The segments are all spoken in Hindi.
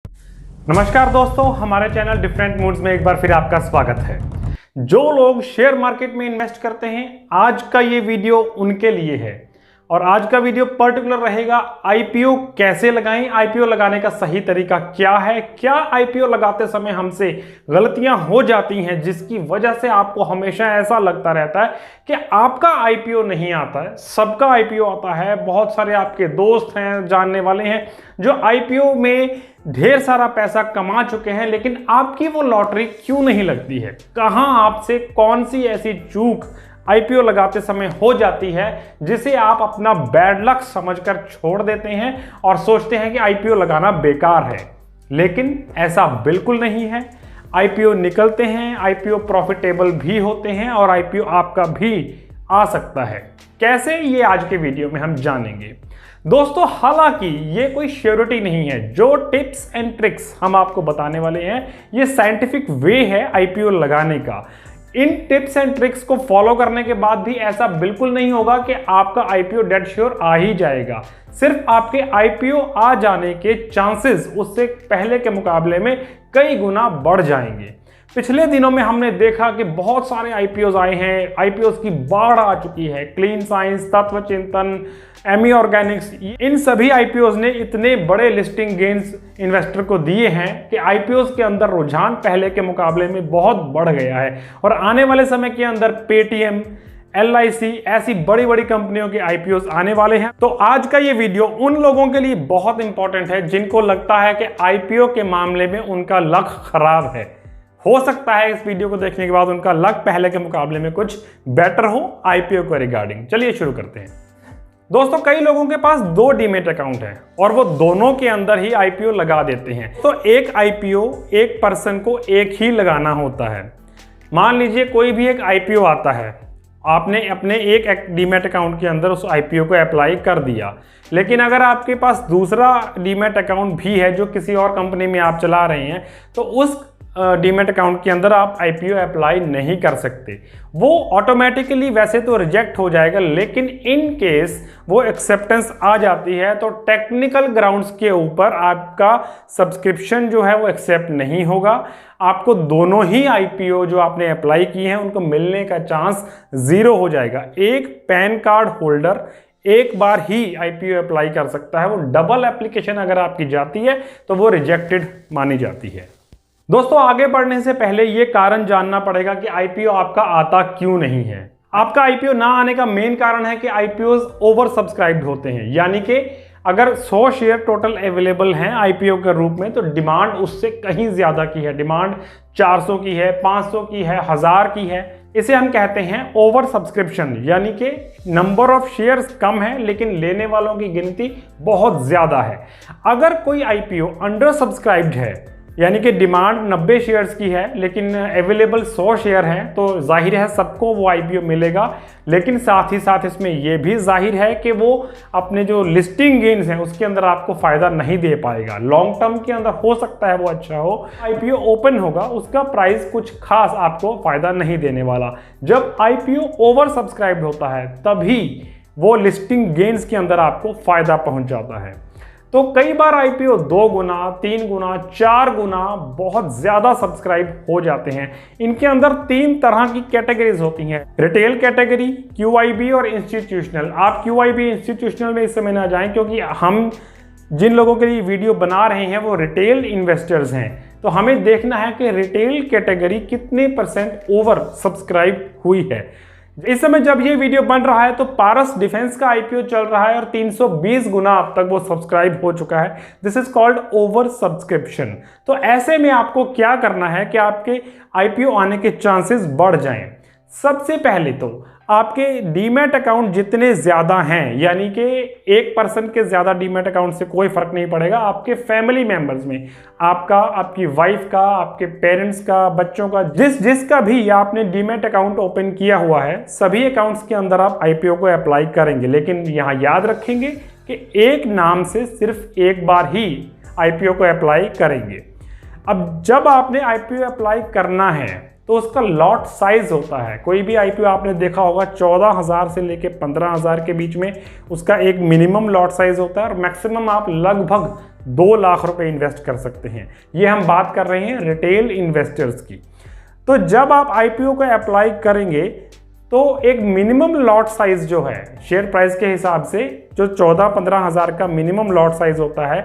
नमस्कार दोस्तों, हमारे चैनल डिफरेंट मूड्स में एक बार फिर आपका स्वागत है। जो लोग शेयर मार्केट में इन्वेस्ट करते हैं, आज का ये वीडियो उनके लिए है। और आज का वीडियो पर्टिकुलर रहेगा आईपीओ कैसे लगाएं, आईपीओ लगाने का सही तरीका क्या है, क्या आईपीओ लगाते समय हमसे गलतियां हो जाती हैं जिसकी वजह से आपको हमेशा ऐसा लगता रहता है कि आपका आईपीओ नहीं आता है, सबका आईपीओ आता है। बहुत सारे आपके दोस्त हैं, जानने वाले हैं जो आईपीओ में ढेर सारा पैसा कमा चुके हैं, लेकिन आपकी वो लॉटरी क्यों नहीं लगती है? कहां आपसे कौन सी ऐसी चूक आईपीओ लगाते समय हो जाती है जिसे आप अपना बैड लक समझकर छोड़ देते हैं और सोचते हैं कि आईपीओ लगाना बेकार है। लेकिन ऐसा बिल्कुल नहीं है। आईपीओ निकलते हैं, आईपीओ प्रॉफिटेबल भी होते हैं और आईपीओ आपका भी आ सकता है। कैसे, ये आज के वीडियो में हम जानेंगे दोस्तों। हालांकि ये कोई श्योरिटी नहीं है। जो टिप्स एंड ट्रिक्स हम आपको बताने वाले हैं, ये साइंटिफिक वे है आईपीओ लगाने का। इन टिप्स एंड ट्रिक्स को फॉलो करने के बाद भी ऐसा बिल्कुल नहीं होगा कि आपका आईपीओ डेड श्योर आ ही जाएगा। सिर्फ आपके आईपीओ आ जाने के चांसेस उससे पहले के मुकाबले में कई गुना बढ़ जाएंगे। पिछले दिनों में हमने देखा कि बहुत सारे आईपीओज आए हैं, आईपीओज की बाढ़ आ चुकी है। क्लीन साइंस, तत्व चिंतन, एमी ऑर्गेनिक्स, इन सभी आईपीओज ने इतने बड़े लिस्टिंग गेन्स इन्वेस्टर को दिए हैं कि आईपीओज के अंदर रुझान पहले के मुकाबले में बहुत बढ़ गया है। और आने वाले समय के अंदर पेटीएम, एलआईसी, ऐसी बड़ी बड़ी कंपनियों के आईपीओज आने वाले हैं। तो आज का ये वीडियो उन लोगों के लिए बहुत इंपॉर्टेंट है जिनको लगता है कि आईपीओ के मामले में उनका लक खराब है। हो सकता है इस वीडियो को देखने के बाद उनका लक पहले के मुकाबले में कुछ बेटर हो आईपीओ के रिगार्डिंग। चलिए शुरू करते हैं दोस्तों। कई लोगों के पास 2 डीमेट अकाउंट है और वो दोनों के अंदर ही आईपीओ लगा देते हैं। तो एक आईपीओ एक पर्सन को एक ही लगाना होता है। मान लीजिए कोई भी एक आईपीओ आता है, आपने अपने एक डीमेट अकाउंट के अंदर उस आईपीओ को अप्लाई कर दिया। लेकिन अगर आपके पास दूसरा डीमेट अकाउंट भी है जो किसी और कंपनी में आप चला रहे हैं, तो उस डीमेट अकाउंट के अंदर आप आईपीओ अप्लाई नहीं कर सकते। वो ऑटोमेटिकली वैसे तो रिजेक्ट हो जाएगा, लेकिन इन केस वो एक्सेप्टेंस आ जाती है तो टेक्निकल ग्राउंड्स के ऊपर आपका सब्सक्रिप्शन जो है वो एक्सेप्ट नहीं होगा। आपको दोनों ही आईपीओ जो आपने अप्लाई किए हैं उनको मिलने का चांस 0 हो जाएगा। एक पैन कार्ड होल्डर एक बार ही आईपीओ अप्लाई कर सकता है। वो डबल एप्लीकेशन अगर आपकी जाती है तो वो रिजेक्टेड मानी जाती है। दोस्तों, आगे बढ़ने से पहले ये कारण जानना पड़ेगा कि आईपीओ आपका आता क्यों नहीं है। आपका आईपीओ ना आने का मेन कारण है कि आईपीओज ओवर सब्सक्राइब्ड होते हैं। यानी कि अगर 100 शेयर टोटल अवेलेबल हैं आईपीओ के रूप में, तो डिमांड उससे कहीं ज्यादा की है। डिमांड 400 की है, 500 की है, 1000 की है। इसे हम कहते हैं ओवर सब्सक्रिप्शन। यानी कि नंबर ऑफ शेयर्स कम है लेकिन लेने वालों की गिनती बहुत ज्यादा है। अगर कोई आईपीओ अंडर सब्सक्राइब्ड है, यानी कि डिमांड 90 शेयर्स की है लेकिन अवेलेबल 100 शेयर हैं, तो जाहिर है सबको वो आईपीओ मिलेगा। लेकिन साथ ही साथ इसमें यह भी जाहिर है कि वो अपने जो लिस्टिंग गेन्स हैं उसके अंदर आपको फायदा नहीं दे पाएगा। लॉन्ग टर्म के अंदर हो सकता है वो अच्छा हो, आईपीओ ओपन होगा, उसका प्राइस कुछ खास आपको फायदा नहीं देने वाला। जब आईपीओ ओवर सब्सक्राइब्ड होता है तभी वो लिस्टिंग गेन्स के अंदर आपको फायदा पहुंच जाता है। तो कई बार आईपीओ 2 गुना, 3 गुना, 4 गुना बहुत ज्यादा सब्सक्राइब हो जाते हैं। इनके अंदर 3 तरह की कैटेगरीज होती हैं, रिटेल कैटेगरी, क्यूआईबी और इंस्टीट्यूशनल। आप क्यूआईबी इंस्टीट्यूशनल में इस समय ना जाएं, क्योंकि हम जिन लोगों के लिए वीडियो बना रहे हैं वो रिटेल इन्वेस्टर्स हैं। तो हमें देखना है कि रिटेल कैटेगरी कितने % ओवर सब्सक्राइब हुई है। इस समय जब ये वीडियो बन रहा है तो पारस डिफेंस का आईपीओ चल रहा है और 320 गुना अब तक वो सब्सक्राइब हो चुका है। This is called over subscription. तो ऐसे में आपको क्या करना है कि आपके आईपीओ आने के चांसेस बढ़ जाएं। सबसे पहले तो आपके डीमैट अकाउंट जितने ज्यादा हैं, यानी कि एक पर्सन के ज्यादा डीमैट अकाउंट से कोई फर्क नहीं पड़ेगा, आपके फैमिली मेंबर्स में आपका, आपकी वाइफ का, आपके पेरेंट्स का, बच्चों का, जिसका भी आपने डीमैट अकाउंट ओपन किया हुआ है, सभी अकाउंट्स के अंदर आप आईपीओ को अप्लाई करेंगे। लेकिन यहाँ याद रखेंगे कि एक नाम से सिर्फ एक बार ही आईपीओ को अप्लाई करेंगे। अब जब आपने आईपीओ अप्लाई करना है तो उसका लॉट साइज होता है। कोई भी आईपीओ आपने देखा होगा 14,000 से लेके 15,000 के बीच में उसका एक मिनिमम लॉट साइज होता है और मैक्सिमम आप लगभग 2 लाख रुपए इन्वेस्ट कर सकते हैं। ये हम बात कर रहे हैं रिटेल इन्वेस्टर्स की। तो जब आप आईपीओ को अप्लाई करेंगे तो एक मिनिमम लॉट साइज जो है शेयर प्राइस के हिसाब से, जो 14-15 हज़ार का मिनिमम लॉट साइज होता है,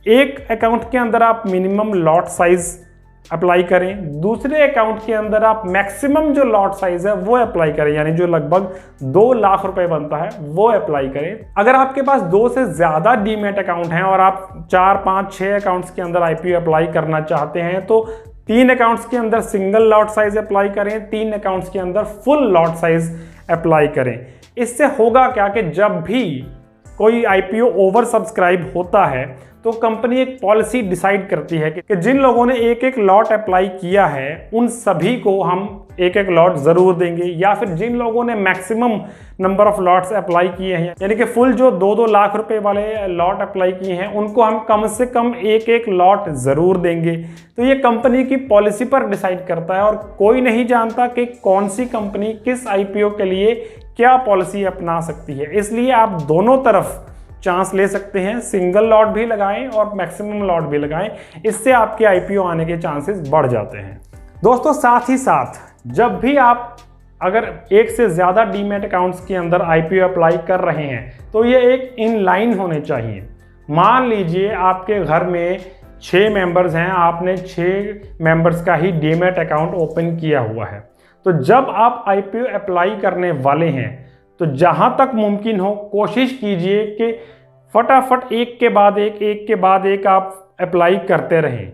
एक अकाउंट के अंदर आप मिनिमम लॉट साइज अप्लाई करें, दूसरे अकाउंट के अंदर आप मैक्सिमम जो लॉट साइज है वो अप्लाई करें, यानी जो लगभग 2 लाख रुपए बनता है वो अप्लाई करें। अगर आपके पास 2 से ज्यादा डीमैट अकाउंट हैं और आप 4, 5, 6 अकाउंट्स के अंदर आईपीओ अप्लाई करना चाहते हैं तो 3 अकाउंट्स के अंदर सिंगल लॉट साइज अप्लाई करें, 3 अकाउंट्स के अंदर फुल लॉट साइज अप्लाई करें। इससे होगा क्या कि जब भी कोई आईपीओ ओवर सब्सक्राइब होता है तो कंपनी एक पॉलिसी डिसाइड करती है कि जिन लोगों ने एक एक लॉट अप्लाई किया है उन सभी को हम एक एक लॉट जरूर देंगे, या फिर जिन लोगों ने maximum number of lots apply किए हैं, यानी कि फुल जो 2-2 लाख रुपए वाले लॉट अप्लाई किए हैं, उनको हम कम से कम एक एक लॉट जरूर देंगे। तो ये कंपनी की पॉलिसी पर डिसाइड करता है और कोई नहीं जानता कि कौन सी कंपनी किस आईपीओ के लिए क्या पॉलिसी अपना सकती है। इसलिए आप दोनों तरफ चांस ले सकते हैं, सिंगल लॉट भी लगाएं और मैक्सिमम लॉट भी लगाएं। इससे आपके आईपीओ आने के चांसेस बढ़ जाते हैं। दोस्तों, साथ ही साथ जब भी आप अगर एक से ज़्यादा डीमैट अकाउंट्स के अंदर आईपीओ अप्लाई कर रहे हैं तो ये एक इन लाइन होने चाहिए। मान लीजिए आपके घर में 6 मेंबर्स हैं, आपने 6 मेंबर्स का ही डीमैट अकाउंट ओपन किया हुआ है, तो जब आप आईपीओ अप्लाई करने वाले हैं तो जहां तक मुमकिन हो कोशिश कीजिए कि फटाफट एक के बाद एक आप अप्लाई करते रहें।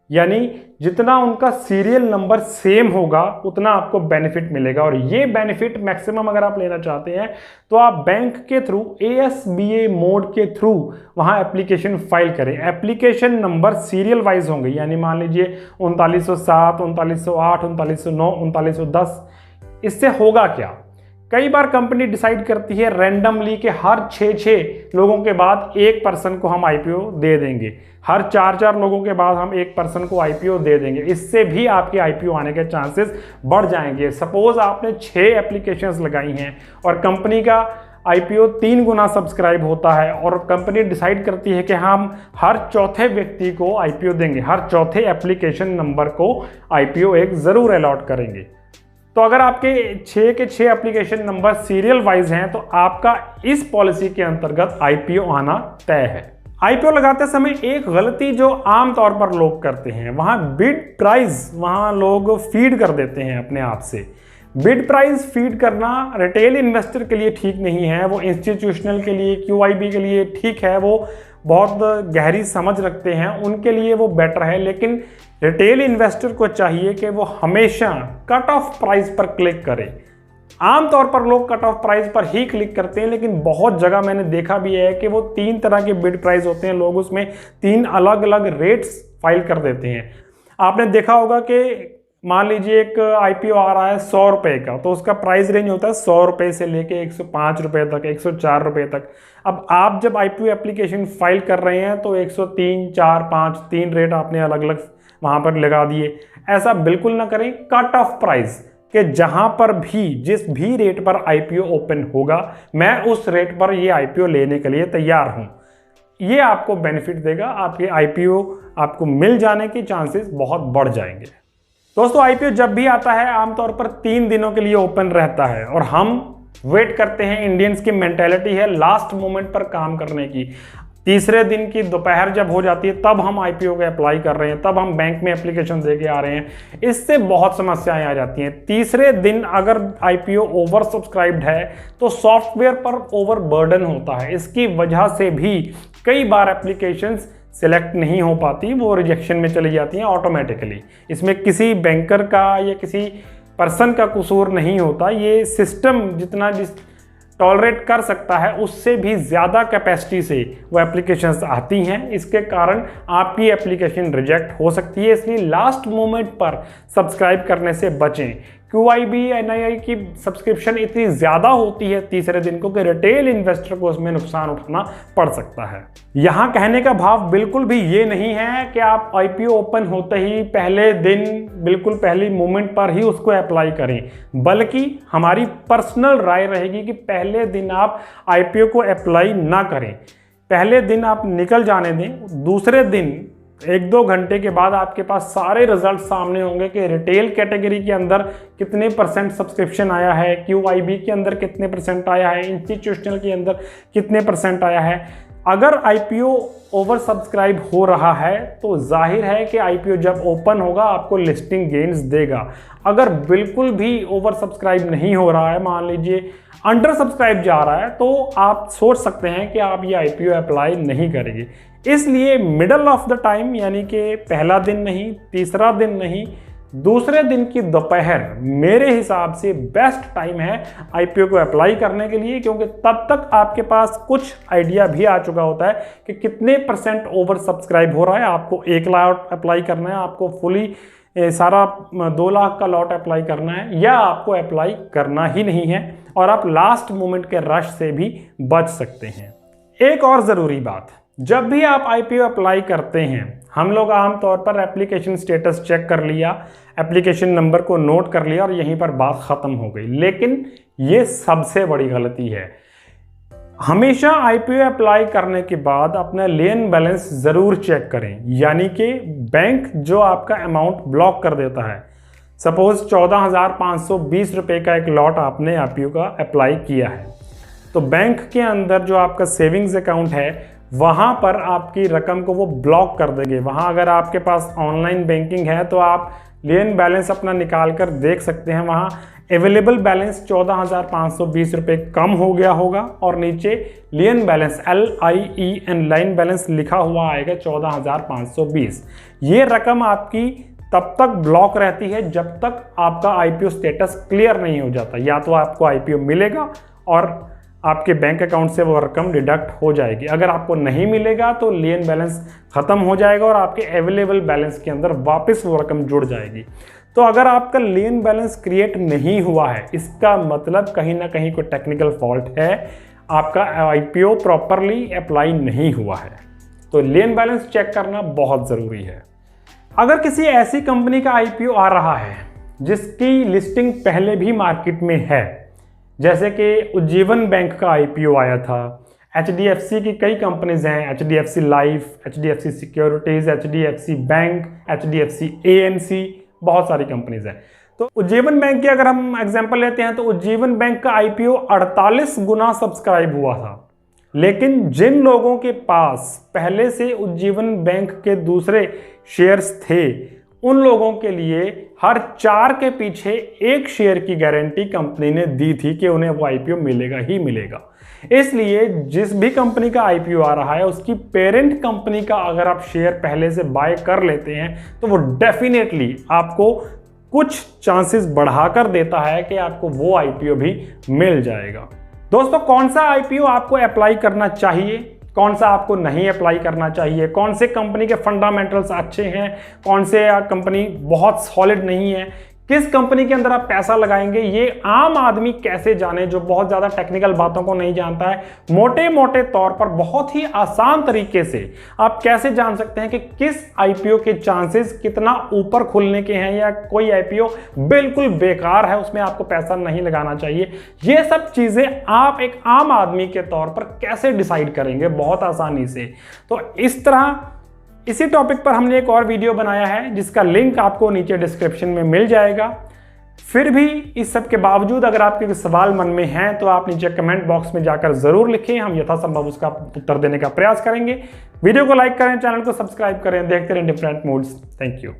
यानी जितना उनका सीरियल नंबर सेम होगा उतना आपको बेनिफिट मिलेगा। और ये बेनिफिट मैक्सिमम अगर आप लेना चाहते हैं तो आप बैंक के थ्रू ASBA मोड के थ्रू वहां एप्लीकेशन फाइल करें। एप्लीकेशन नंबर सीरियल वाइज होंगे, यानी मान लीजिए 3907, 3908, 3909, 3910। इससे होगा क्या, कई बार कंपनी डिसाइड करती है रैंडमली कि हर 6 लोगों के बाद एक पर्सन को हम आईपीओ दे देंगे, हर 4 लोगों के बाद हम एक पर्सन को आईपीओ दे देंगे। इससे भी आपके आईपीओ आने के चांसेस बढ़ जाएंगे। सपोज आपने 6 एप्लीकेशंस लगाई हैं और कंपनी का आईपीओ 3 गुना सब्सक्राइब होता है और कंपनी डिसाइड करती है कि हम हर चौथे व्यक्ति को आईपीओ देंगे, हर चौथे एप्लीकेशन नंबर को आईपीओ एक जरूर अलॉट करेंगे। तो अगर आपके 6 के 6 एप्लीकेशन नंबर सीरियल वाइज हैं तो आपका इस पॉलिसी के अंतर्गत आईपीओ आना तय है। आईपीओ लगाते समय एक गलती जो आम तौर पर लोग करते हैं, वहां बिड प्राइस वहां लोग फीड कर देते हैं अपने आप से। बिड प्राइस फीड करना रिटेल इन्वेस्टर के लिए ठीक नहीं है, वो इंस्टीट्यूशनल के लिए, QIB के लिए ठीक है, वो बहुत गहरी समझ रखते हैं, उनके लिए वो बेटर है। लेकिन रिटेल इन्वेस्टर को चाहिए कि वो हमेशा कट ऑफ प्राइस पर क्लिक करे। आमतौर पर लोग कट ऑफ प्राइस पर ही क्लिक करते हैं, लेकिन बहुत जगह मैंने देखा भी है कि वो 3 तरह के बिड प्राइस होते हैं, लोग उसमें 3 अलग अलग रेट्स फाइल कर देते हैं। आपने देखा होगा कि मान लीजिए एक आईपीओ आ रहा है 100 रुपए का, तो उसका प्राइस रेंज होता है 100 रुपए से लेके 105 रुपए तक, 104 रुपए तक। अब आप जब आईपीओ एप्लीकेशन फाइल कर रहे हैं तो 103, 4, 5, 3 रेट आपने अलग अलग वहां पर लगा दिए। ऐसा बिल्कुल ना करें। कट ऑफ प्राइस के जहां पर भी जिस भी रेट पर आईपीओ ओपन होगा, मैं उस रेट पर ये आईपीओ लेने के लिए तैयार हूं। ये आपको बेनिफिट देगा, आपके आईपीओ आपको मिल जाने के चांसेस बहुत बढ़ जाएंगे। दोस्तों, आईपीओ जब भी आता है आमतौर पर 3 दिनों के लिए ओपन रहता है और हम वेट करते हैं। इंडियंस की मेंटेलिटी है लास्ट मोमेंट पर काम करने की। तीसरे दिन की दोपहर जब हो जाती है तब हम आईपीओ के अप्लाई कर रहे हैं, तब हम बैंक में एप्लीकेशन दे के आ रहे हैं। इससे बहुत समस्याएं आ जाती हैं। तीसरे दिन अगर आईपीओ ओवर सब्सक्राइब्ड है तो सॉफ्टवेयर पर ओवर बर्डन होता है। इसकी वजह से भी कई बार एप्लीकेशंस सिलेक्ट नहीं हो पाती, वो रिजेक्शन में चली जाती हैं ऑटोमेटिकली। इसमें किसी बैंकर का या किसी पर्सन का कसूर नहीं होता। ये सिस्टम जितना टॉलरेट कर सकता है उससे भी ज़्यादा कैपेसिटी से वो एप्लीकेशंस आती हैं। इसके कारण आपकी एप्लीकेशन रिजेक्ट हो सकती है। इसलिए लास्ट मोमेंट पर सब्सक्राइब करने से बचें। QIB NII की सब्सक्रिप्शन इतनी ज़्यादा होती है तीसरे दिन को कि रिटेल इन्वेस्टर को उसमें नुकसान उठाना पड़ सकता है। यहाँ कहने का भाव बिल्कुल भी ये नहीं है कि आप आईपीओ ओपन होते ही पहले दिन बिल्कुल पहली मोमेंट पर ही उसको अप्लाई करें, बल्कि हमारी पर्सनल राय रहेगी कि पहले दिन आप आईपीओ को अप्लाई ना करें। पहले दिन आप निकल जाने दें, दूसरे दिन 1-2 घंटे के बाद आपके पास सारे रिजल्ट सामने होंगे कि रिटेल कैटेगरी के अंदर कितने % सब्सक्रिप्शन आया है, QIB के अंदर कितने % आया है, इंस्टीट्यूशनल के अंदर कितने % आया है। अगर IPO ओवर सब्सक्राइब हो रहा है तो जाहिर है कि IPO जब ओपन होगा आपको लिस्टिंग गेन्स देगा। अगर बिल्कुल भी ओवर सब्सक्राइब नहीं हो रहा है, मान लीजिए अंडर सब्सक्राइब जा रहा है, तो आप सोच सकते हैं कि आप ये IPO अप्लाई नहीं करेंगे। इसलिए मिडल ऑफ द टाइम, यानी कि पहला दिन नहीं, तीसरा दिन नहीं, दूसरे दिन की दोपहर मेरे हिसाब से बेस्ट टाइम है IPO को अप्लाई करने के लिए, क्योंकि तब तक आपके पास कुछ आइडिया भी आ चुका होता है कि कितने % ओवर सब्सक्राइब हो रहा है। आपको 1 लाख अप्लाई करना है, आपको फुली सारा 2 लाख का लॉट अप्लाई करना है, या आपको अप्लाई करना ही नहीं है और आप लास्ट मोमेंट के रश से भी बच सकते हैं। एक और ज़रूरी बात, जब भी आप IPO अप्लाई करते हैं, हम लोग आमतौर पर एप्लीकेशन स्टेटस चेक कर लिया, एप्लीकेशन नंबर को नोट कर लिया और यहीं पर बात ख़त्म हो गई। लेकिन ये सबसे बड़ी गलती है। हमेशा IPO अप्लाई करने के बाद अपना लेन बैलेंस ज़रूर चेक करें, यानी कि बैंक जो आपका अमाउंट ब्लॉक कर देता है। सपोज़ 14,520 रुपये का एक लॉट आपने IPO का अप्लाई किया है, तो बैंक के अंदर जो आपका सेविंग्स अकाउंट है वहाँ पर आपकी रकम को वो ब्लॉक कर देंगे। वहाँ अगर आपके पास ऑनलाइन बैंकिंग है तो आप लेन बैलेंस अपना निकाल कर देख सकते हैं। वहाँ अवेलेबल बैलेंस 14,520 रुपये कम हो गया होगा और नीचे लेन बैलेंस LIEN लाइन बैलेंस लिखा हुआ आएगा 14,520। ये रकम आपकी तब तक ब्लॉक रहती है जब तक आपका IPO स्टेटस क्लियर नहीं हो जाता। या तो आपको IPO मिलेगा और आपके बैंक अकाउंट से वो रकम डिडक्ट हो जाएगी, अगर आपको नहीं मिलेगा तो लेन बैलेंस ख़त्म हो जाएगा और आपके अवेलेबल बैलेंस के अंदर वापस वो रकम जुड़ जाएगी। तो अगर आपका लेन बैलेंस क्रिएट नहीं हुआ है, इसका मतलब कहीं ना कहीं कोई टेक्निकल फॉल्ट है, आपका IPO प्रॉपरली अप्लाई नहीं हुआ है। तो लेन बैलेंस चेक करना बहुत ज़रूरी है। अगर किसी ऐसी कंपनी का IPO आ रहा है जिसकी लिस्टिंग पहले भी मार्केट में है, जैसे कि उज्जीवन बैंक का IPO आया था, HDFC की कई कंपनीज हैं, HDFC life, HDFC securities, HDFC bank, HDFC AMC, बहुत सारी कंपनीज हैं। तो उज्जीवन बैंक की अगर हम एग्जांपल लेते हैं तो उज्जीवन बैंक का IPO 48 गुना सब्सक्राइब हुआ था। लेकिन जिन लोगों के पास पहले से उज्जीवन बैंक के दूसरे शेयर्स थे, उन लोगों के लिए हर 4 के पीछे 1 शेयर की गारंटी कंपनी ने दी थी कि उन्हें वो IPO मिलेगा ही मिलेगा। इसलिए जिस भी कंपनी का IPO आ रहा है उसकी पेरेंट कंपनी का अगर आप शेयर पहले से बाय कर लेते हैं तो वो डेफिनेटली आपको कुछ चांसेस बढ़ाकर देता है कि आपको वो IPO भी मिल जाएगा। दोस्तों, कौन सा IPO आपको अप्लाई करना चाहिए, कौन सा आपको नहीं अप्लाई करना चाहिए, कौन से कंपनी के फंडामेंटल्स अच्छे हैं, कौन से कंपनी बहुत सॉलिड नहीं है, किस कंपनी के अंदर आप पैसा लगाएंगे, ये आम आदमी कैसे जाने जो बहुत ज़्यादा टेक्निकल बातों को नहीं जानता है। मोटे मोटे तौर पर बहुत ही आसान तरीके से आप कैसे जान सकते हैं कि किस IPO के चांसेस कितना ऊपर खुलने के हैं या कोई IPO बिल्कुल बेकार है, उसमें आपको पैसा नहीं लगाना चाहिए। ये सब चीज़ें आप एक आम आदमी के तौर पर कैसे डिसाइड करेंगे, बहुत आसानी से। तो इस तरह इसी टॉपिक पर हमने एक और वीडियो बनाया है जिसका लिंक आपको नीचे डिस्क्रिप्शन में मिल जाएगा। फिर भी इस सब के बावजूद अगर आपके सवाल मन में हैं तो आप नीचे कमेंट बॉक्स में जाकर ज़रूर लिखें, हम यथासंभव उसका उत्तर देने का प्रयास करेंगे। वीडियो को लाइक करें, चैनल को सब्सक्राइब करें, देखते रहें डिफरेंट मूड्स। Thank you.